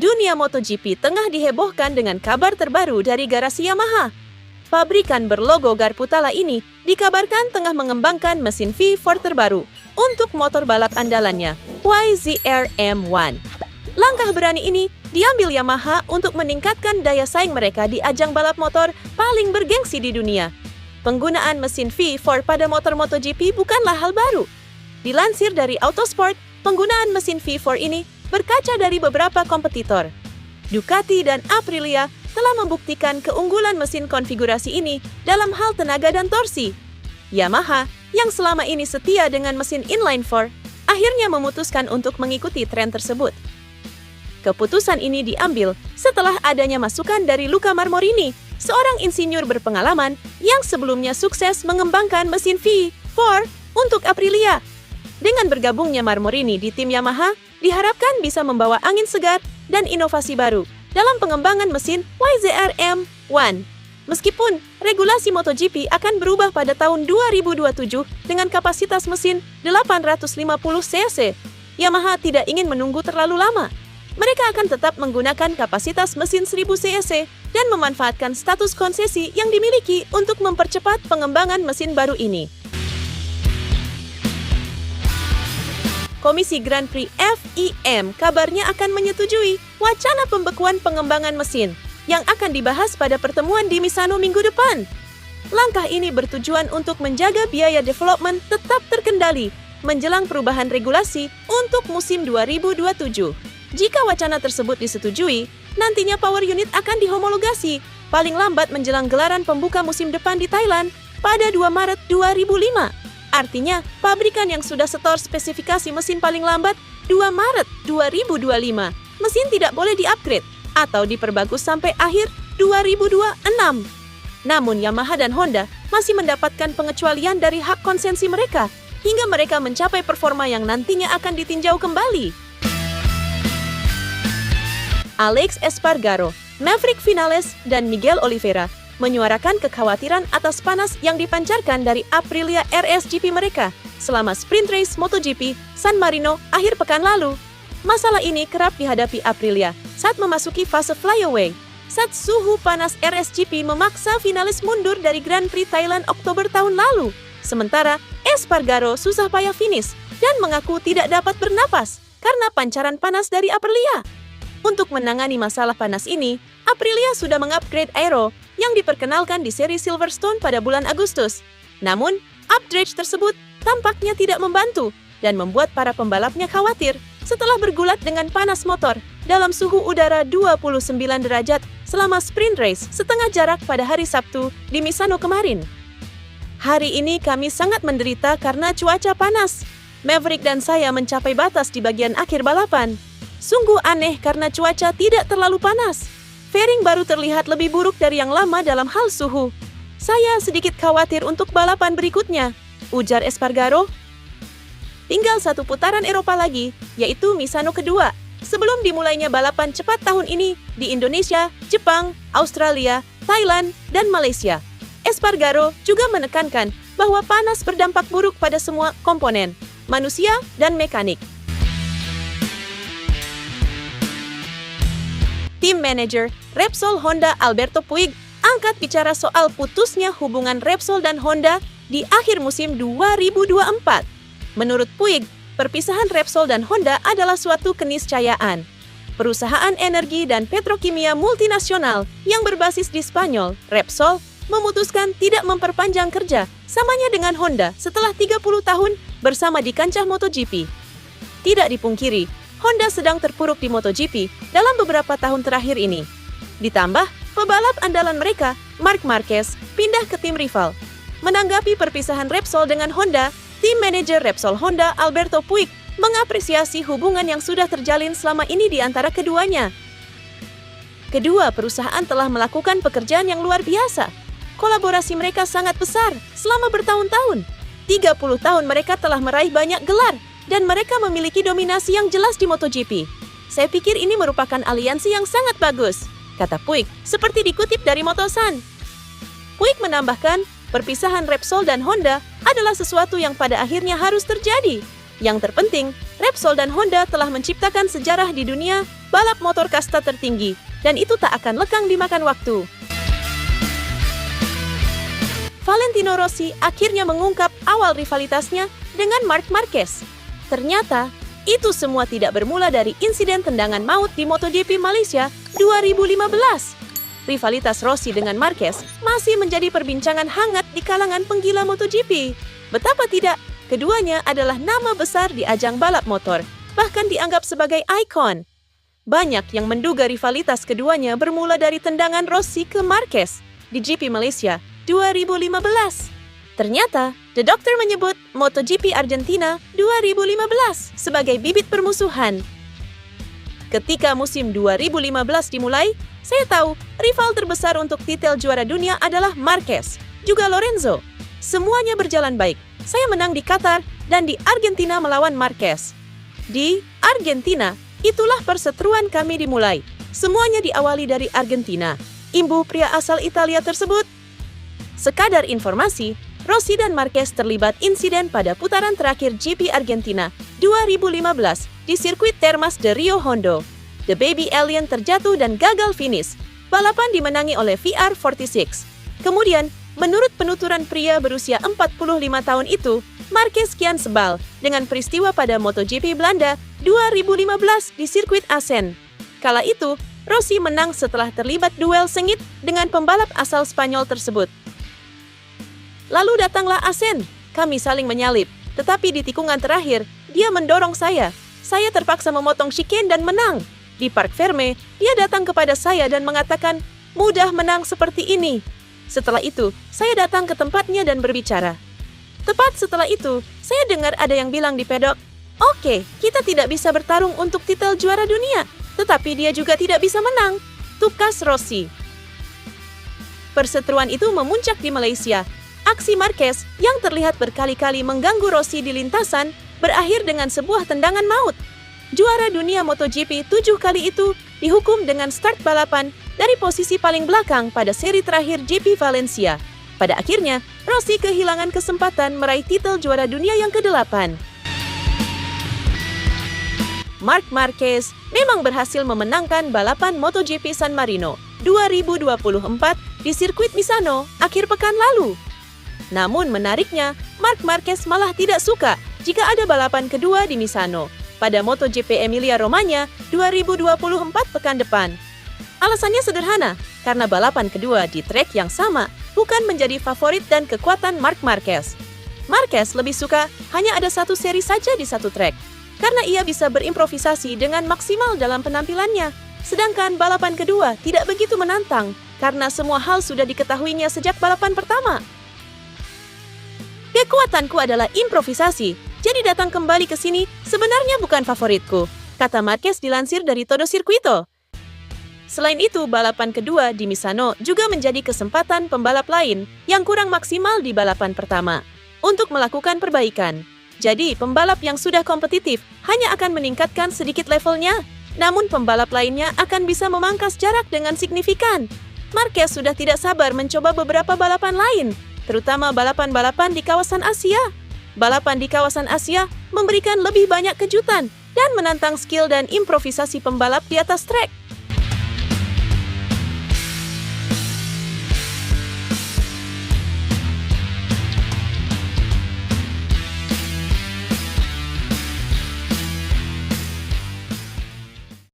Dunia MotoGP tengah dihebohkan dengan kabar terbaru dari garasi Yamaha. Pabrikan berlogo Garputala ini dikabarkan tengah mengembangkan mesin V4 terbaru untuk motor balap andalannya, YZR M1. Langkah berani ini diambil Yamaha untuk meningkatkan daya saing mereka di ajang balap motor paling bergengsi di dunia. Penggunaan mesin V4 pada motor MotoGP bukanlah hal baru. Dilansir dari Autosport, penggunaan mesin V4 ini berkaca dari beberapa kompetitor. Ducati dan Aprilia telah membuktikan keunggulan mesin konfigurasi ini dalam hal tenaga dan torsi. Yamaha, yang selama ini setia dengan mesin inline-4, akhirnya memutuskan untuk mengikuti tren tersebut. Keputusan ini diambil setelah adanya masukan dari Luca Marmorini, seorang insinyur berpengalaman yang sebelumnya sukses mengembangkan mesin V4 untuk Aprilia. Dengan bergabungnya Marmorini di tim Yamaha, diharapkan bisa membawa angin segar dan inovasi baru dalam pengembangan mesin YZR M1. Meskipun regulasi MotoGP akan berubah pada tahun 2027 dengan kapasitas mesin 850 cc, Yamaha tidak ingin menunggu terlalu lama. Mereka akan tetap menggunakan kapasitas mesin 1000 cc dan memanfaatkan status konsesi yang dimiliki untuk mempercepat pengembangan mesin baru ini. Komisi Grand Prix FIM kabarnya akan menyetujui wacana pembekuan pengembangan mesin yang akan dibahas pada pertemuan di Misano minggu depan. Langkah ini bertujuan untuk menjaga biaya development tetap terkendali menjelang perubahan regulasi untuk musim 2027. Jika wacana tersebut disetujui, nantinya power unit akan dihomologasi paling lambat menjelang gelaran pembuka musim depan di Thailand pada 2 Maret 2005. Artinya, pabrikan yang sudah setor spesifikasi mesin paling lambat 2 Maret 2025, mesin tidak boleh di-upgrade atau diperbagus sampai akhir 2026. Namun Yamaha dan Honda masih mendapatkan pengecualian dari hak konsensi mereka hingga mereka mencapai performa yang nantinya akan ditinjau kembali. Alex Espargaro, Maverick Vinales, dan Miguel Oliveira menyuarakan kekhawatiran atas panas yang dipancarkan dari Aprilia RS GP mereka selama sprint race MotoGP San Marino akhir pekan lalu. Masalah ini kerap dihadapi Aprilia saat memasuki fase flyaway, saat suhu panas RSGP memaksa Vinales mundur dari Grand Prix Thailand Oktober tahun lalu. Sementara Espargaro susah payah finish dan mengaku tidak dapat bernapas karena pancaran panas dari Aprilia. Untuk menangani masalah panas ini, Aprilia sudah mengupgrade aero yang diperkenalkan di seri Silverstone pada bulan Agustus. Namun, upgrade tersebut tampaknya tidak membantu dan membuat para pembalapnya khawatir setelah bergulat dengan panas motor dalam suhu udara 29 derajat selama sprint race setengah jarak pada hari Sabtu di Misano kemarin. Hari ini kami sangat menderita karena cuaca panas. Maverick dan saya mencapai batas di bagian akhir balapan. Sungguh aneh karena cuaca tidak terlalu panas. Fairing baru terlihat lebih buruk dari yang lama dalam hal suhu. Saya sedikit khawatir untuk balapan berikutnya, ujar Espargaro. Tinggal satu putaran Eropa lagi, yaitu Misano kedua, sebelum dimulainya balapan cepat tahun ini di Indonesia, Jepang, Australia, Thailand, dan Malaysia. Espargaro juga menekankan bahwa panas berdampak buruk pada semua komponen, manusia dan mekanik. Tim manajer Repsol Honda Alberto Puig angkat bicara soal putusnya hubungan Repsol dan Honda di akhir musim 2024. Menurut Puig, perpisahan Repsol dan Honda adalah suatu keniscayaan. Perusahaan energi dan petrokimia multinasional yang berbasis di Spanyol, Repsol, memutuskan tidak memperpanjang kerja samanya dengan Honda setelah 30 tahun bersama di kancah MotoGP. Tidak dipungkiri, Honda sedang terpuruk di MotoGP dalam beberapa tahun terakhir ini. Ditambah, pebalap andalan mereka, Marc Marquez, pindah ke tim rival. Menanggapi perpisahan Repsol dengan Honda, tim manajer Repsol Honda Alberto Puig mengapresiasi hubungan yang sudah terjalin selama ini di antara keduanya. Kedua perusahaan telah melakukan pekerjaan yang luar biasa. Kolaborasi mereka sangat besar selama bertahun-tahun. 30 tahun mereka telah meraih banyak gelar dan mereka memiliki dominasi yang jelas di MotoGP. Saya pikir ini merupakan aliansi yang sangat bagus, kata Puig, seperti dikutip dari Motosan. Puig menambahkan, perpisahan Repsol dan Honda adalah sesuatu yang pada akhirnya harus terjadi. Yang terpenting, Repsol dan Honda telah menciptakan sejarah di dunia balap motor kasta tertinggi, dan itu tak akan lekang dimakan waktu. Valentino Rossi akhirnya mengungkap awal rivalitasnya dengan Marc Marquez. Ternyata, itu semua tidak bermula dari insiden tendangan maut di MotoGP Malaysia 2015. Rivalitas Rossi dengan Marquez masih menjadi perbincangan hangat di kalangan penggila MotoGP. Betapa tidak, keduanya adalah nama besar di ajang balap motor, bahkan dianggap sebagai ikon. Banyak yang menduga rivalitas keduanya bermula dari tendangan Rossi ke Marquez di GP Malaysia 2015. Ternyata, The Doctor menyebut MotoGP Argentina 2015 sebagai bibit permusuhan. Ketika musim 2015 dimulai, saya tahu rival terbesar untuk titel juara dunia adalah Marquez, juga Lorenzo. Semuanya berjalan baik. Saya menang di Qatar dan di Argentina melawan Marquez. Di Argentina, itulah perseteruan kami dimulai. Semuanya diawali dari Argentina. Imbu pria asal Italia tersebut. Sekadar informasi, Rossi dan Marquez terlibat insiden pada putaran terakhir GP Argentina 2015 di sirkuit Termas de Rio Hondo. The Baby Alien terjatuh dan gagal finish. Balapan dimenangi oleh VR46. Kemudian, menurut penuturan pria berusia 45 tahun itu, Marquez kian sebal dengan peristiwa pada MotoGP Belanda 2015 di sirkuit Assen. Kala itu, Rossi menang setelah terlibat duel sengit dengan pembalap asal Spanyol tersebut. Lalu datanglah Assen, kami saling menyalip, tetapi di tikungan terakhir, dia mendorong saya. Saya terpaksa memotong chicane dan menang. Di Parc Ferme, dia datang kepada saya dan mengatakan, mudah menang seperti ini. Setelah itu, saya datang ke tempatnya dan berbicara. Tepat setelah itu, saya dengar ada yang bilang di pedok, oke, kita tidak bisa bertarung untuk titel juara dunia, tetapi dia juga tidak bisa menang. Tukas Rossi. Perseteruan itu memuncak di Malaysia. Aksi Marquez yang terlihat berkali-kali mengganggu Rossi di lintasan berakhir dengan sebuah tendangan maut. Juara dunia MotoGP 7 kali itu dihukum dengan start balapan dari posisi paling belakang pada seri terakhir GP Valencia. Pada akhirnya, Rossi kehilangan kesempatan meraih titel juara dunia yang ke-8. Marc Marquez memang berhasil memenangkan balapan MotoGP San Marino 2024 di sirkuit Misano akhir pekan lalu. Namun menariknya, Marc Marquez malah tidak suka jika ada balapan kedua di Misano pada MotoGP Emilia-Romagna 2024 pekan depan. Alasannya sederhana, karena balapan kedua di trek yang sama bukan menjadi favorit dan kekuatan Marc Marquez. Marquez lebih suka hanya ada satu seri saja di satu trek, karena ia bisa berimprovisasi dengan maksimal dalam penampilannya. Sedangkan balapan kedua tidak begitu menantang, karena semua hal sudah diketahuinya sejak balapan pertama. Kekuatanku adalah improvisasi, jadi datang kembali ke sini sebenarnya bukan favoritku, kata Marquez dilansir dari Todo Circuito. Selain itu, balapan kedua di Misano juga menjadi kesempatan pembalap lain yang kurang maksimal di balapan pertama untuk melakukan perbaikan. Jadi, pembalap yang sudah kompetitif hanya akan meningkatkan sedikit levelnya, namun pembalap lainnya akan bisa memangkas jarak dengan signifikan. Marquez sudah tidak sabar mencoba beberapa balapan lain, terutama balapan-balapan di kawasan Asia. Balapan di kawasan Asia memberikan lebih banyak kejutan dan menantang skill dan improvisasi pembalap di atas trek.